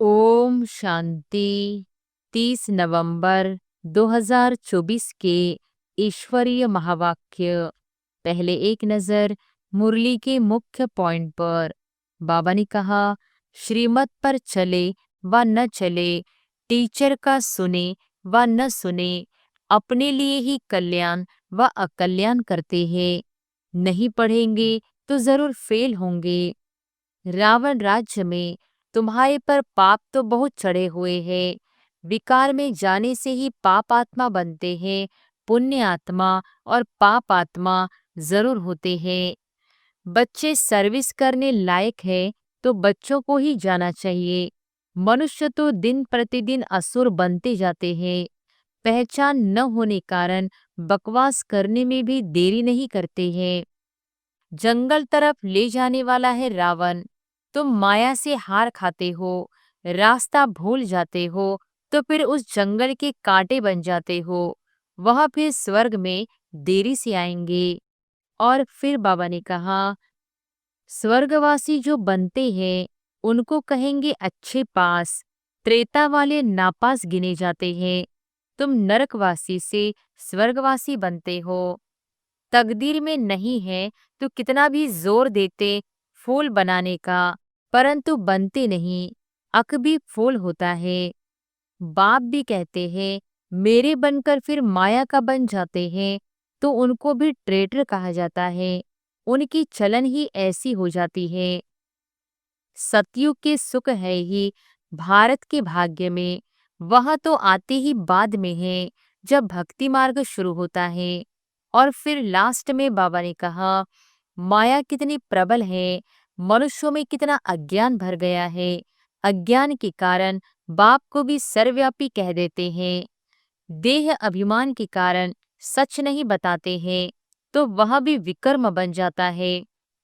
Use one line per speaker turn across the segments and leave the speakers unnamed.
ओम शांति। 30 नवंबर 2024 के ईश्वरीय महावाक्य। पहले एक नजर मुरली के मुख्य पॉइंट पर। बाबा ने कहा, श्रीमत पर चले व न चले, टीचर का सुने व न सुने, अपने लिए ही कल्याण व अकल्याण करते हैं। नहीं पढ़ेंगे तो जरूर फेल होंगे। रावण राज्य में तुम्हारे पर पाप तो बहुत चढ़े हुए हैं। विकार में जाने से ही पाप आत्मा बनते हैं। पुण्य आत्मा और पाप आत्मा जरूर होते हैं। बच्चे सर्विस करने लायक है तो बच्चों को ही जाना चाहिए। मनुष्य तो दिन प्रतिदिन असुर बनते जाते हैं। पहचान न होने कारण बकवास करने में भी देरी नहीं करते हैं। जंगल तरफ ले जाने वाला है रावण। तुम माया से हार खाते हो, रास्ता भूल जाते हो, तो फिर उस जंगल के कांटे बन जाते हो। वह फिर स्वर्ग में देरी से आएंगे। और फिर बाबा ने कहा, स्वर्गवासी जो बनते हैं उनको कहेंगे अच्छे पास। त्रेता वाले नापास गिने जाते हैं। तुम नरकवासी से स्वर्गवासी बनते हो। तकदीर में नहीं है तो कितना भी जोर देते फूल बनाने का, परंतु बनते नहीं। अक भी फूल होता है। बाप भी कहते हैं मेरे बनकर फिर माया का बन जाते हैं तो उनको भी ट्रेटर कहा जाता है। उनकी चलन ही ऐसी हो जाती है। सतयुग के सुख है ही भारत के भाग्य में। वह तो आते ही बाद में है जब भक्ति मार्ग शुरू होता है। और फिर लास्ट में बाबा ने कहा, माया कितनी प्रबल है, मनुष्यों में कितना अज्ञान भर गया है। अज्ञान के कारण बाप को भी सर्वव्यापी कह देते हैं। देह अभिमान के कारण सच नहीं बताते हैं तो वह भी विकर्म बन जाता है।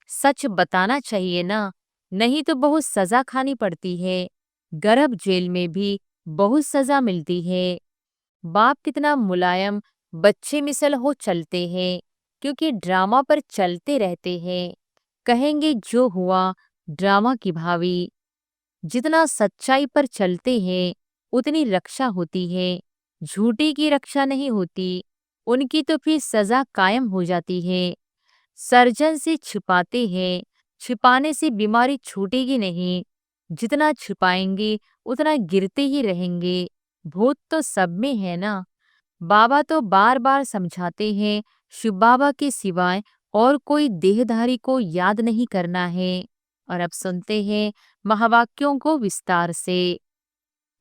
सच बताना चाहिए ना, नहीं तो बहुत सजा खानी पड़ती है। गर्भ जेल में भी बहुत सजा मिलती है। बाप कितना मुलायम बच्चे मिसल हो चलते हैं, क्योंकि ड्रामा पर चलते रहते हैं। कहेंगे जो हुआ ड्रामा की भावी। जितना सच्चाई पर चलते हैं उतनी रक्षा होती है। झूठी की रक्षा नहीं होती, उनकी तो फिर सजा कायम हो जाती है। सर्जन से छिपाते हैं, छिपाने से बीमारी छूटेगी नहीं। जितना छिपाएंगे उतना गिरते ही रहेंगे। भूत तो सब में है ना। बाबा तो बार बार समझाते हैं, शिव बाबा के सिवाय और कोई देहधारी को याद नहीं करना है। और अब सुनते हैं महावाक्यों को विस्तार से।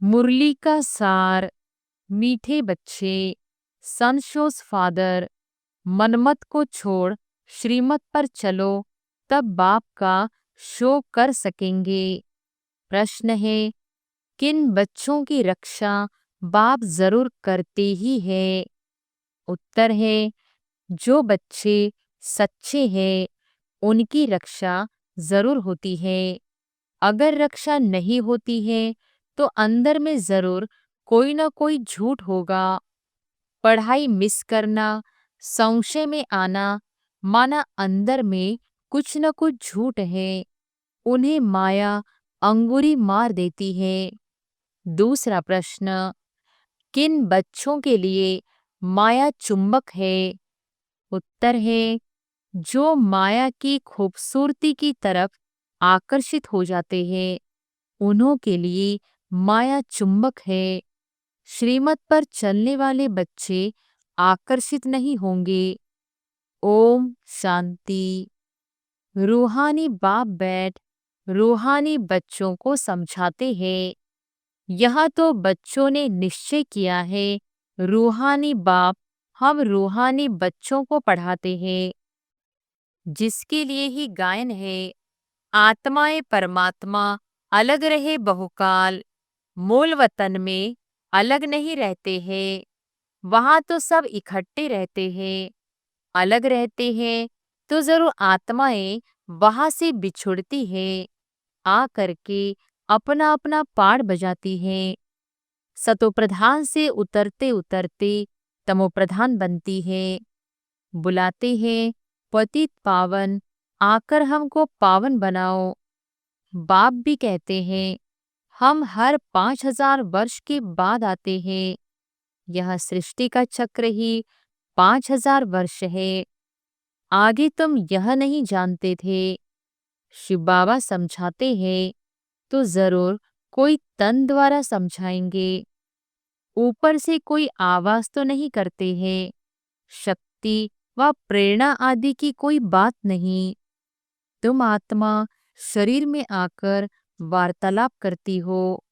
मुरली का सार। मीठे बच्चे, सनशोस फादर, मनमत को छोड़ श्रीमत पर चलो, तब बाप का शो कर सकेंगे। प्रश्न है, किन बच्चों की रक्षा बाप जरूर करते ही है? उत्तर है, जो बच्चे सच्चे हैं उनकी रक्षा जरूर होती है। अगर रक्षा नहीं होती है तो अंदर में जरूर कोई ना कोई झूठ होगा। पढ़ाई मिस करना, संशय में आना, माना अंदर में कुछ न कुछ झूठ है। उन्हें माया अंगुरी मार देती है। दूसरा प्रश्न, किन बच्चों के लिए माया चुंबक है? उत्तर है, जो माया की खूबसूरती की तरफ आकर्षित हो जाते हैं उन्हों के लिए माया चुंबक है। श्रीमत पर चलने वाले बच्चे आकर्षित नहीं होंगे। ओम शांति। रूहानी बाप बैठ रूहानी बच्चों को समझाते हैं। यहाँ तो बच्चों ने निश्चय किया है, रूहानी बाप हम रूहानी बच्चों को पढ़ाते हैं। जिसके लिए ही गायन है, आत्माएं परमात्मा अलग रहे बहुकाल, मूल वतन में अलग नहीं रहते हैं। वहां तो सब इकट्ठे रहते हैं। अलग रहते हैं तो जरूर आत्माएं वहां से बिछुड़ती है, आ करके अपना अपना पाठ बजाती है। सतोप्रधान से उतरते उतरते तमोप्रधान बनती है। बुलाते हैं पतित पावन, आकर हमको पावन बनाओ। बाप भी कहते हैं, हम हर 5000 वर्ष के बाद आते हैं। यह सृष्टि का चक्र ही 5000 वर्ष है। आगे तुम यह नहीं जानते थे। शिव बाबा समझाते हैं तो जरूर कोई तन द्वारा समझाएंगे। ऊपर से कोई आवाज तो नहीं करते हैं। शक्ति व प्रेरणा आदि की कोई बात नहीं। तुम आत्मा शरीर में आकर वार्तालाप करती हो।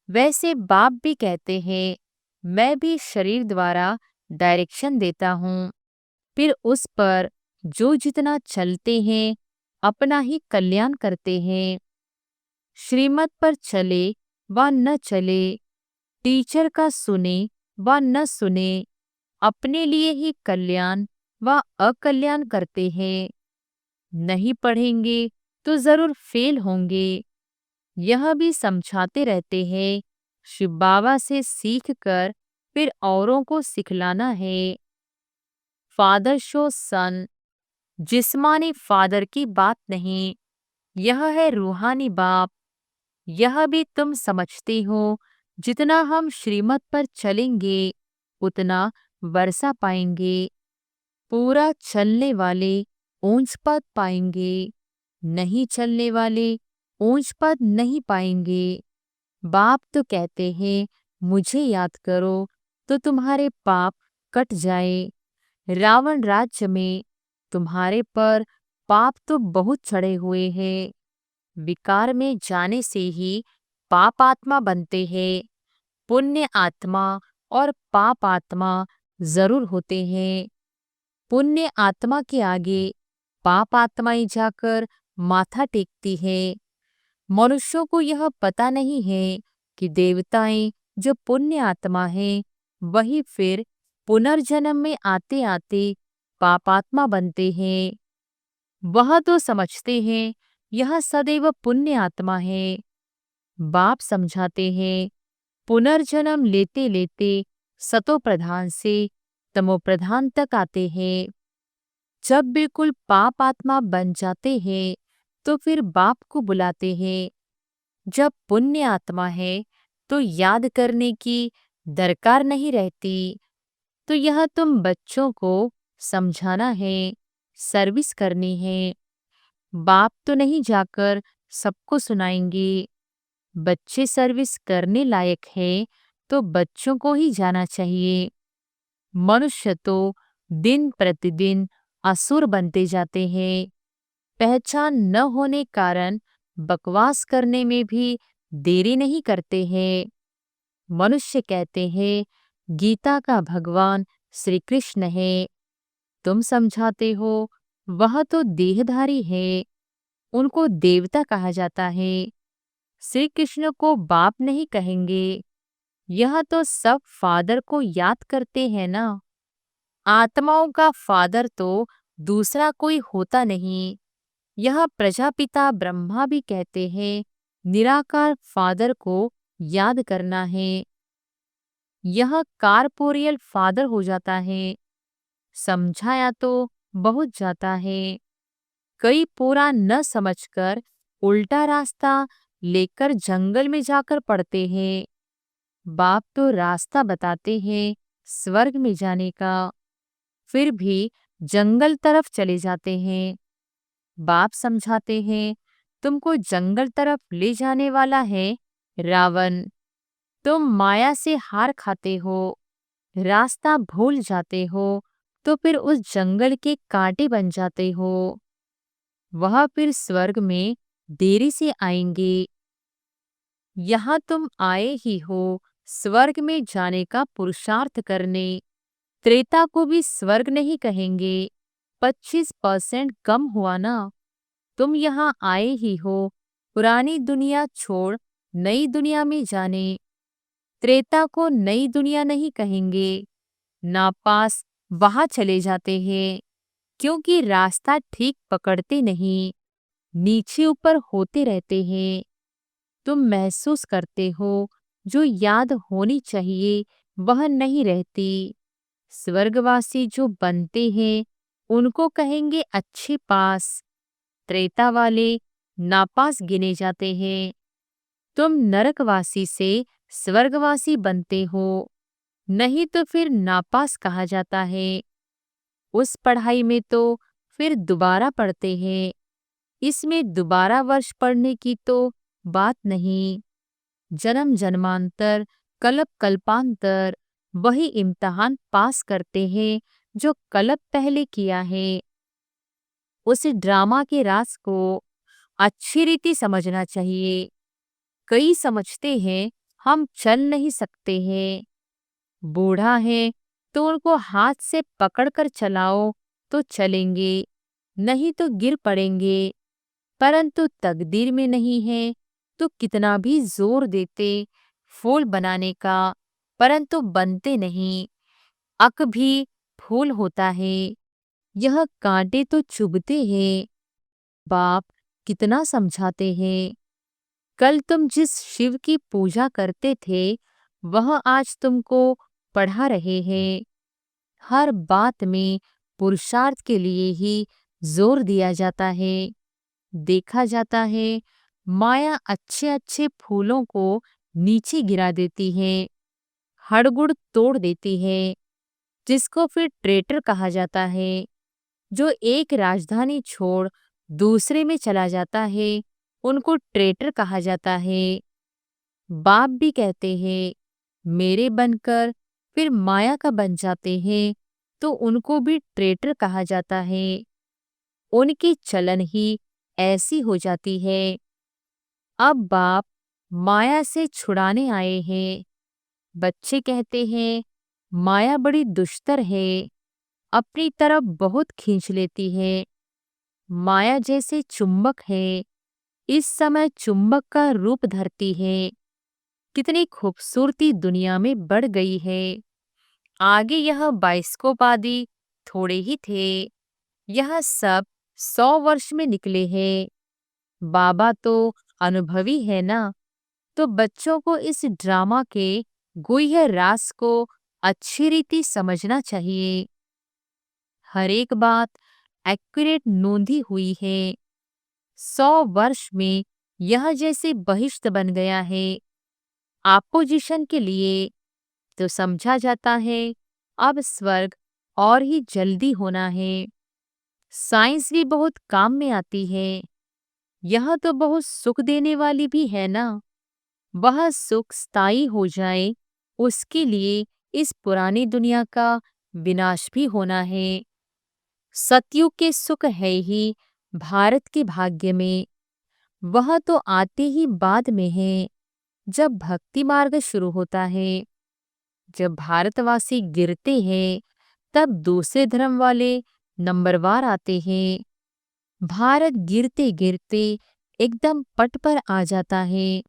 वैसे बाप भी कहते हैं मैं भी शरीर द्वारा डायरेक्शन देता हूँ। फिर उस पर जो जितना चलते हैं अपना ही कल्याण करते हैं। श्रीमत पर चले व न चले, टीचर का सुने व न सुने, अपने लिए ही कल्याण व अकल्याण करते हैं। नहीं पढ़ेंगे तो जरूर फेल होंगे। यह भी समझाते रहते हैं शिव बाबा से सीख कर फिर औरों को सिखलाना है। फादर शो सन, जिस्मानी फादर की बात नहीं, यह है रूहानी बाप। यह भी तुम समझते हो जितना हम श्रीमत पर चलेंगे उतना वर्षा पाएंगे। पूरा चलने वाले ऊंच पद पाएंगे, नहीं चलने वाले ऊंच पद नहीं पाएंगे। बाप तो कहते हैं मुझे याद करो तो तुम्हारे पाप कट जाए। रावण राज्य में तुम्हारे पर पाप तो बहुत चढ़े हुए हैं। विकार में जाने से ही पाप आत्मा बनते हैं। पुण्य आत्मा और पाप आत्मा जरूर होते हैं। पुण्य आत्मा के आगे पाप आत्माएं जाकर माथा टेकती है। मनुष्यों को यह पता नहीं है कि देवताएं जो पुण्य आत्मा है वही फिर पुनर्जन्म में आते आते पापात्मा बनते हैं। वह तो समझते हैं यह सदैव पुण्य आत्मा है। बाप समझाते हैं पुनर्जन्म लेते लेते सतो प्रधान से तमो प्रधान तक आते हैं। जब बिल्कुल पाप आत्मा बन जाते हैं तो फिर बाप को बुलाते हैं। जब पुण्य आत्मा है तो याद करने की दरकार नहीं रहती। तो यह तुम बच्चों को समझाना है, सर्विस करनी है। बाप तो नहीं जाकर सबको सुनाएंगे। बच्चे सर्विस करने लायक है तो बच्चों को ही जाना चाहिए। मनुष्य तो दिन प्रतिदिन असुर बनते जाते हैं। पहचान न होने कारण बकवास करने में भी देरी नहीं करते हैं। मनुष्य कहते हैं गीता का भगवान श्री कृष्ण है। तुम समझाते हो वह तो देहधारी है, उनको देवता कहा जाता है। श्री कृष्ण को बाप नहीं कहेंगे। यह तो सब फादर को याद करते हैं ना। आत्माओं का फादर तो दूसरा कोई होता नहीं। यह प्रजापिता ब्रह्मा भी कहते हैं निराकार फादर को याद करना है। यह कारपोरियल फादर हो जाता है। समझाया तो बहुत जाता है। कई पूरा न समझकर उल्टा रास्ता लेकर जंगल में जाकर पड़ते हैं। बाप तो रास्ता बताते हैं स्वर्ग में जाने का, फिर भी जंगल तरफ चले जाते हैं। बाप समझाते हैं तुमको जंगल तरफ ले जाने वाला है रावण। तुम माया से हार खाते हो, रास्ता भूल जाते हो तो फिर उस जंगल के कांटे बन जाते हो। वह फिर स्वर्ग में देरी से आएंगे। यहाँ तुम आए ही हो स्वर्ग में जाने का पुरुषार्थ करने। त्रेता को भी स्वर्ग नहीं कहेंगे। 25% कम हुआ ना। तुम यहाँ आए ही हो पुरानी दुनिया छोड़ नई दुनिया में जाने। त्रेता को नई दुनिया नहीं कहेंगे। नापास वहां चले जाते हैं क्योंकि रास्ता ठीक पकड़ते नहीं, नीचे ऊपर होते रहते हैं। तुम महसूस करते हो जो याद होनी चाहिए वह नहीं रहती। स्वर्गवासी जो बनते हैं उनको कहेंगे अच्छे पास। त्रेता वाले नापास गिने जाते हैं। तुम नरकवासी से स्वर्गवासी बनते हो, नहीं तो फिर नापास कहा जाता है। उस पढ़ाई में तो फिर दोबारा पढ़ते हैं, इसमें दोबारा वर्ष पढ़ने की तो बात नहीं। जन्म जन्मांतर, कल्प कल्पांतर वही इम्तिहान पास करते हैं जो कल्प पहले किया है। उस ड्रामा के राज को अच्छी रीति समझना चाहिए। कई समझते हैं हम चल नहीं सकते हैं, बूढ़ा है तो उनको हाथ से पकड़कर चलाओ तो चलेंगे, नहीं तो गिर पड़ेंगे। परंतु तकदीर में नहीं है तो कितना भी जोर देते फूल बनाने का, परंतु बनते नहीं। अक भी फूल होता है, यह कांटे तो चुभते हैं। बाप कितना समझाते हैं। कल तुम जिस शिव की पूजा करते थे वह आज तुमको पढ़ा रहे हैं। हर बात में पुरुषार्थ के लिए ही जोर दिया जाता है। देखा जाता है माया अच्छे अच्छे फूलों को नीचे गिरा देती है, हड़गुड़ तोड़ देती है, जिसको फिर ट्रेटर कहा जाता है। जो एक राजधानी छोड़ दूसरे में चला जाता है उनको ट्रेटर कहा जाता है। बाप भी कहते हैं मेरे बनकर फिर माया का बन जाते हैं तो उनको भी ट्रेटर कहा जाता है। उनकी चलन ही ऐसी हो जाती है। अब बाप माया से छुड़ाने आए हैं। बच्चे कहते हैं माया बड़ी दुष्टर है, अपनी तरफ बहुत खींच लेती है। माया जैसे चुंबक है, इस समय चुंबक का रूप धरती है। कितनी खूबसूरती दुनिया में बढ़ गई है। आगे यह बाइस्कोप आदि थोड़े ही थे, यह सब 100 वर्ष में निकले हैं। बाबा तो अनुभवी है ना, तो बच्चों को इस ड्रामा के गुह्य राज को अच्छी रीति समझना चाहिए। हर एक बात एक्यूरेट नोंधी हुई है। 100 वर्ष में यह जैसे बहिश्त बन गया है आपोजिशन के लिए, तो समझा जाता है अब स्वर्ग और ही जल्दी होना है। साइंस भी बहुत काम में आती है। यह तो बहुत सुख देने वाली भी है ना। वह सुख स्थायी हो जाए उसके लिए इस पुरानी दुनिया का विनाश भी होना है। सतयुग के सुख है ही भारत के भाग्य में, वह तो आते ही बाद में है जब भक्ति मार्ग शुरू होता है। जब भारतवासी गिरते हैं तब दूसरे धर्म वाले नंबरवार आते हैं। भारत गिरते गिरते एकदम पट पर आ जाता है।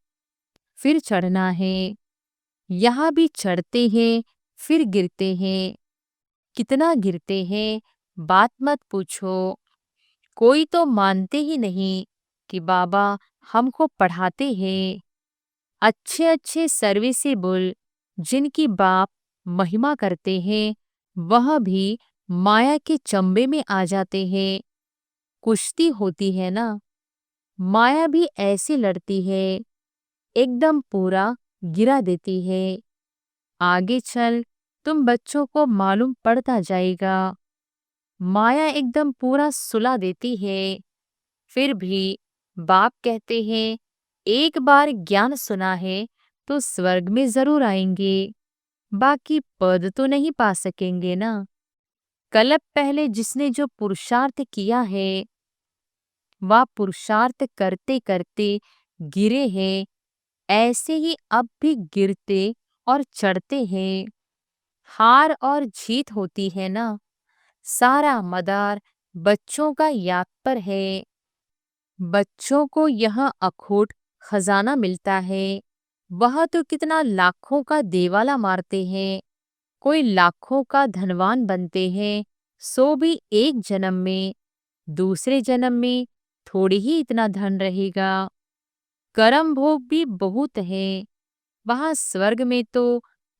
फिर चढ़ना है, यहाँ भी चढ़ते हैं फिर गिरते हैं। कितना गिरते हैं बात मत पूछो। कोई तो मानते ही नहीं कि बाबा हमको पढ़ाते हैं। अच्छे अच्छे सर्विसेबल जिनकी बाप महिमा करते हैं वह भी माया के चंबे में आ जाते हैं। कुश्ती होती है ना, माया भी ऐसे लड़ती है, एकदम पूरा गिरा देती है। आगे चल तुम बच्चों को मालूम पड़ता जाएगा। माया एकदम पूरा सुला देती है। फिर भी बाप कहते हैं एक बार ज्ञान सुना है तो स्वर्ग में जरूर आएंगे, बाकी पद तो नहीं पा सकेंगे ना। कल्प पहले जिसने जो पुरुषार्थ किया है वह पुरुषार्थ करते करते गिरे हैं, ऐसे ही अब भी गिरते और चढ़ते हैं। हार और जीत होती है ना, सारा मदार बच्चों का याद पर है। बच्चों को यह अखोट खजाना मिलता है। वह तो कितना लाखों का देवाला मारते हैं, कोई लाखों का धनवान बनते हैं, सो भी एक जन्म में। दूसरे जन्म में थोड़ी ही इतना धन रहेगा। कर्म भोग भी बहुत है। वहां स्वर्ग में तो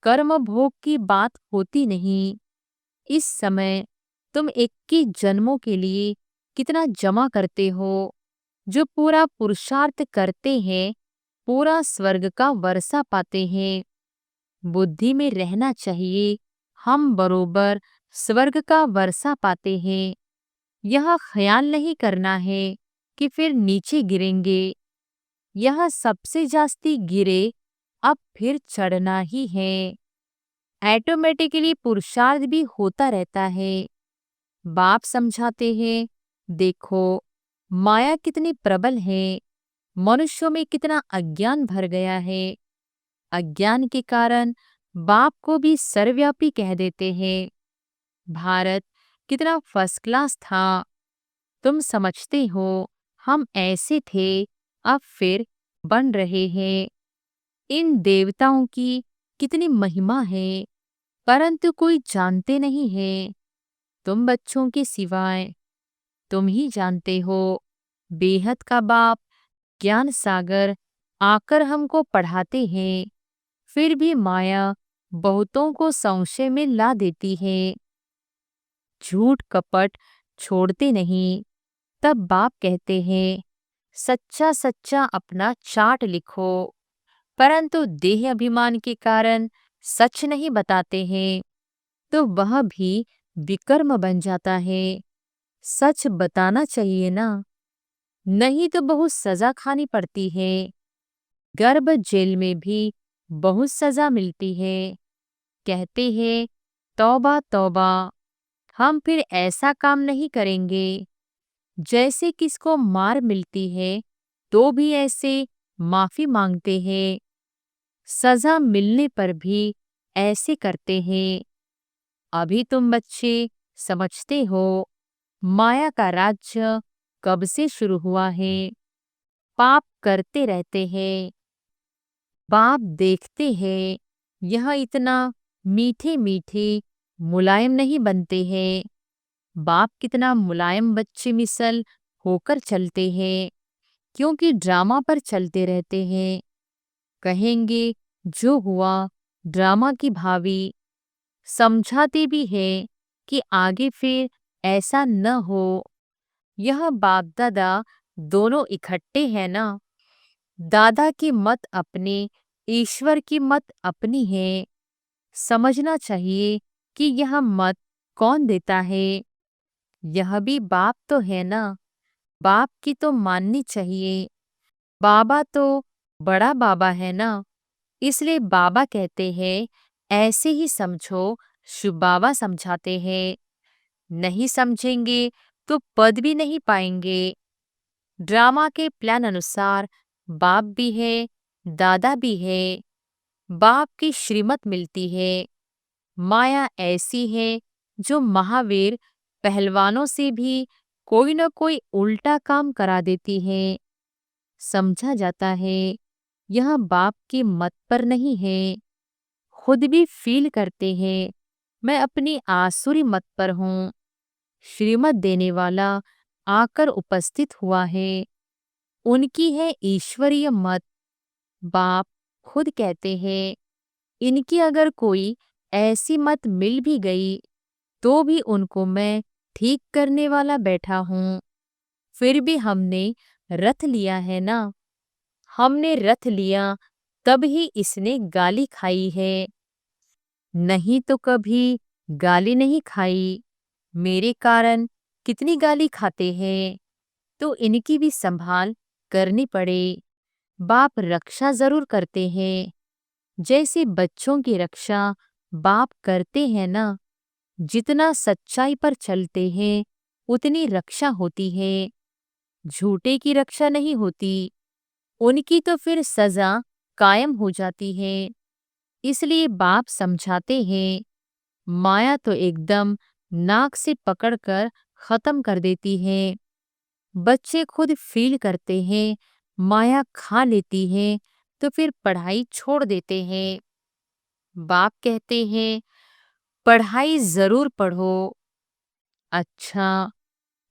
कर्म भोग की बात होती नहीं। इस समय तुम 21 जन्मों के लिए कितना जमा करते हो। जो पूरा पुरुषार्थ करते हैं पूरा स्वर्ग का वर्षा पाते हैं। बुद्धि में रहना चाहिए, हम बरोबर स्वर्ग का वर्षा पाते हैं। यह ख्याल नहीं करना है कि फिर नीचे गिरेंगे। यह सबसे जास्ती गिरे, अब फिर चढ़ना ही है। ऑटोमेटिकली पुरुषार्थ भी होता रहता है। बाप समझाते हैं, देखो माया कितनी प्रबल है, मनुष्यों में कितना अज्ञान भर गया है। अज्ञान के कारण बाप को भी सर्वव्यापी कह देते हैं। भारत कितना फर्स्ट क्लास था, तुम समझते हो, हम ऐसे थे, अब फिर बन रहे हैं। इन देवताओं की कितनी महिमा है, परंतु कोई जानते नहीं है। तुम बच्चों के सिवाय तुम ही जानते हो। बेहद का बाप ज्ञान सागर आकर हमको पढ़ाते हैं, फिर भी माया बहुतों को संशय में ला देती है। झूठ कपट छोड़ते नहीं। तब बाप कहते हैं, सच्चा सच्चा अपना चार्ट लिखो, परंतु देह अभिमान के कारण सच नहीं बताते हैं, तो वह भी विकर्म बन जाता है। सच बताना चाहिए ना, नहीं तो बहुत सजा खानी पड़ती है। गर्भ जेल में भी बहुत सजा मिलती है। कहते हैं, तौबा तौबा, हम फिर ऐसा काम नहीं करेंगे। जैसे किसको मार मिलती है तो भी ऐसे माफी मांगते हैं, सजा मिलने पर भी ऐसे करते हैं। अभी तुम बच्चे समझते हो, माया का राज्य कब से शुरू हुआ है। पाप करते रहते हैं, बाप देखते हैं, यह इतना मीठे मीठे मुलायम नहीं बनते हैं। बाप कितना मुलायम बच्चे मिसल होकर चलते हैं, क्योंकि ड्रामा पर चलते रहते हैं। कहेंगे जो हुआ ड्रामा की भावी, समझाते भी हैं कि आगे फिर ऐसा न हो। यह बाप दादा दोनों इकट्ठे हैं ना। दादा की मत अपने, ईश्वर की मत अपनी है। समझना चाहिए कि यह मत कौन देता है। यह भी बाप तो है ना, बाप की तो माननी चाहिए। बाबा तो बड़ा बाबा है ना, इसलिए बाबा कहते हैं ऐसे ही समझो। शिव बाबा समझाते हैं, नहीं समझेंगे तो पद भी नहीं पाएंगे। ड्रामा के प्लान अनुसार बाप भी है, दादा भी है। बाप की श्रीमत मिलती है। माया ऐसी है जो महावीर पहलवानों से भी कोई न कोई उल्टा काम करा देती है। समझा जाता है यह बाप की मत पर नहीं है। खुद भी फील करते हैं, मैं अपनी आसुरी मत पर हूँ। श्रीमत देने वाला आकर उपस्थित हुआ है, उनकी है ईश्वरीय मत। बाप खुद कहते हैं, इनकी अगर कोई ऐसी मत मिल भी गई तो भी उनको मैं ठीक करने वाला बैठा हूँ। फिर भी हमने रथ लिया है ना, हमने रथ लिया तब ही इसने गाली खाई है, नहीं तो कभी गाली नहीं खाई। मेरे कारण कितनी गाली खाते हैं, तो इनकी भी संभाल करनी पड़े। बाप रक्षा जरूर करते हैं, जैसे बच्चों की रक्षा बाप करते हैं ना। जितना सच्चाई पर चलते हैं उतनी रक्षा होती है, झूठे की रक्षा नहीं होती। उनकी तो फिर सजा कायम हो जाती है। इसलिए बाप समझाते हैं, माया तो एकदम नाक से पकड़कर खत्म कर देती है। बच्चे खुद फील करते हैं, माया खा लेती है तो फिर पढ़ाई छोड़ देते हैं। बाप कहते हैं, पढ़ाई जरूर पढ़ो। अच्छा,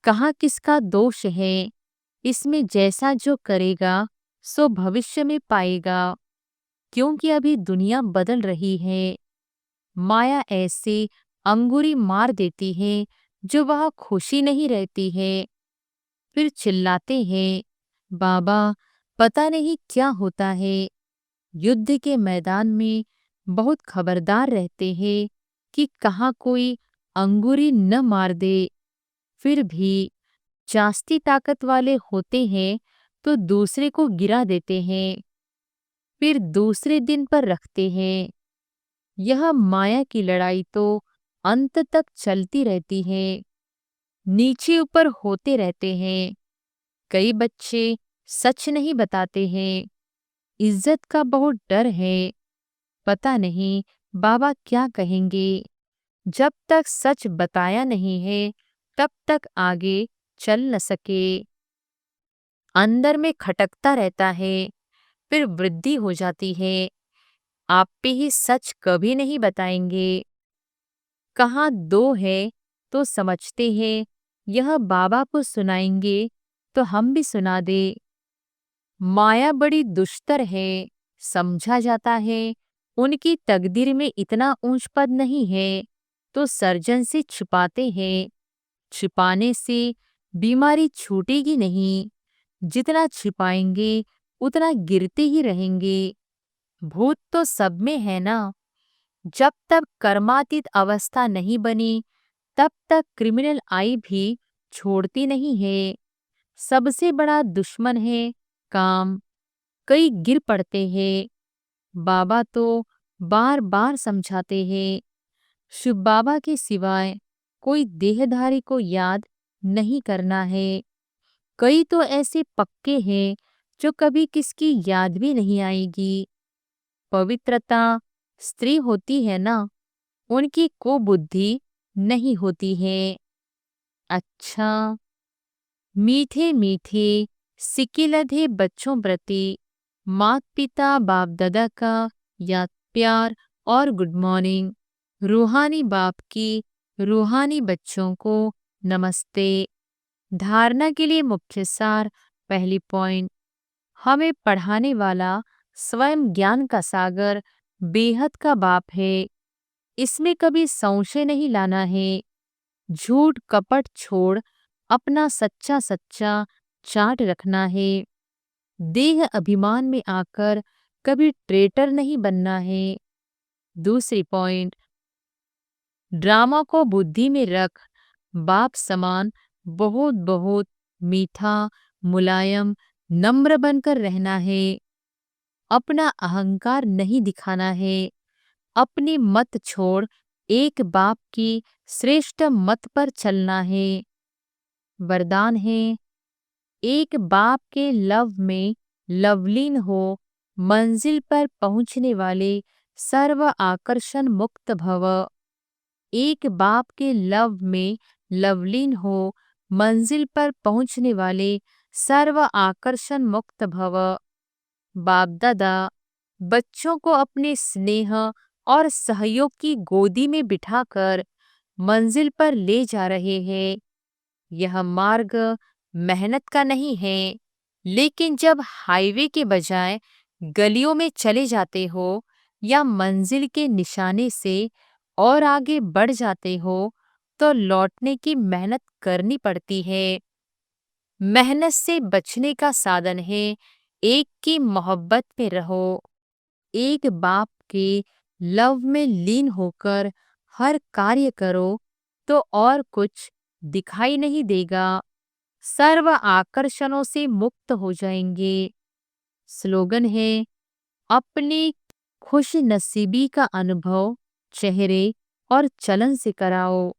कहाँ किसका दोष है, इसमें जैसा जो करेगा सो भविष्य में पाएगा, क्योंकि अभी दुनिया बदल रही है। माया ऐसे अंगुरी मार देती है जो वह खुशी नहीं रहती है। फिर चिल्लाते हैं, बाबा पता नहीं क्या होता है, युद्ध के मैदान में बहुत खबरदार रहते हैं कि कहाँ कोई अंगुरी न मार दे। फिर भी जास्ती ताकत वाले होते हैं तो दूसरे को गिरा देते हैं, फिर दूसरे दिन पर रखते हैं। यह माया की लड़ाई तो अंत तक चलती रहती है, नीचे ऊपर होते रहते हैं। कई बच्चे सच नहीं बताते हैं, इज्जत का बहुत डर है। पता नहीं बाबा क्या कहेंगे। जब तक सच बताया नहीं है, तब तक आगे चल न सके। अंदर में खटकता रहता है, फिर वृद्धि हो जाती है। आप पे ही सच कभी नहीं बताएंगे। कहाँ दो है तो समझते हैं, यह बाबा को सुनाएंगे तो हम भी सुना दे। माया बड़ी दुष्टर है, समझा जाता है। उनकी तकदीर में इतना ऊंच पद नहीं है, तो सर्जन से छुपाते हैं। छिपाने से बीमारी छूटेगी नहीं, जितना छिपाएंगे उतना गिरते ही रहेंगे। भूत तो सब में है ना। जब तक कर्मातीत अवस्था नहीं बनी, तब तक क्रिमिनल आई भी छोड़ती नहीं है। सबसे बड़ा दुश्मन है काम। कई गिर पड़ते हैं। बाबा तो बार बार समझाते हैं, शिव बाबा के सिवाय कोई देहधारी को याद नहीं करना है। कई तो ऐसे पक्के हैं जो कभी किसकी याद भी नहीं आएगी। पवित्रता स्त्री होती है ना, उनकी को बुद्धि नहीं होती है। अच्छा, मीठे मीठे सिकिलधे बच्चों प्रति माता पिता बाप दादा का याद प्यार और गुड मॉर्निंग। रूहानी बाप की रूहानी बच्चों को नमस्ते। धारणा के लिए मुख्य सार। पहली पॉइंट, हमें पढ़ाने वाला स्वयं ज्ञान का सागर बेहद का बाप है। इसमें कभी संशय नहीं लाना है। झूठ कपट छोड़ अपना सच्चा सच्चा चार्ट रखना है। देह अभिमान में आकर कभी ट्रेटर नहीं बनना है। दूसरी पॉइंट, ड्रामा को बुद्धि में रख बाप समान बहुत बहुत मीठा मुलायम नम्र बनकर रहना है। अपना अहंकार नहीं दिखाना है। अपनी मत छोड़ एक बाप की श्रेष्ठ मत पर चलना है। वरदान है, एक बाप के लव में लवलीन हो, मंजिल पर पहुंचने वाले सर्व आकर्षण मुक्त भव। एक बाप के लव में लवलीन हो, मंजिल पर पहुंचने वाले सर्व आकर्षण मुक्त भव। बाप दादा बच्चों को अपने स्नेह और सहयोग की गोदी में बिठाकर मंजिल पर ले जा रहे हैं। यह मार्ग मेहनत का नहीं है, लेकिन जब हाईवे के बजाय गलियों में चले जाते हो या मंजिल के निशाने से और आगे बढ़ जाते हो, तो लौटने की मेहनत करनी पड़ती है। मेहनत से बचने का साधन है, एक की मोहब्बत में रहो। एक बाप के लव में लीन होकर हर कार्य करो तो और कुछ दिखाई नहीं देगा। सर्व आकर्षणों से मुक्त हो जाएंगे। स्लोगन है, अपनी खुश नसीबी का अनुभव चेहरे और चलन से कराओ।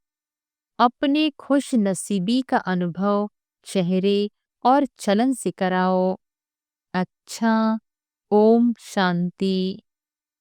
अपनी खुश नसीबी का अनुभव चेहरे और चलन से कराओ। अच्छा, ओम शांति।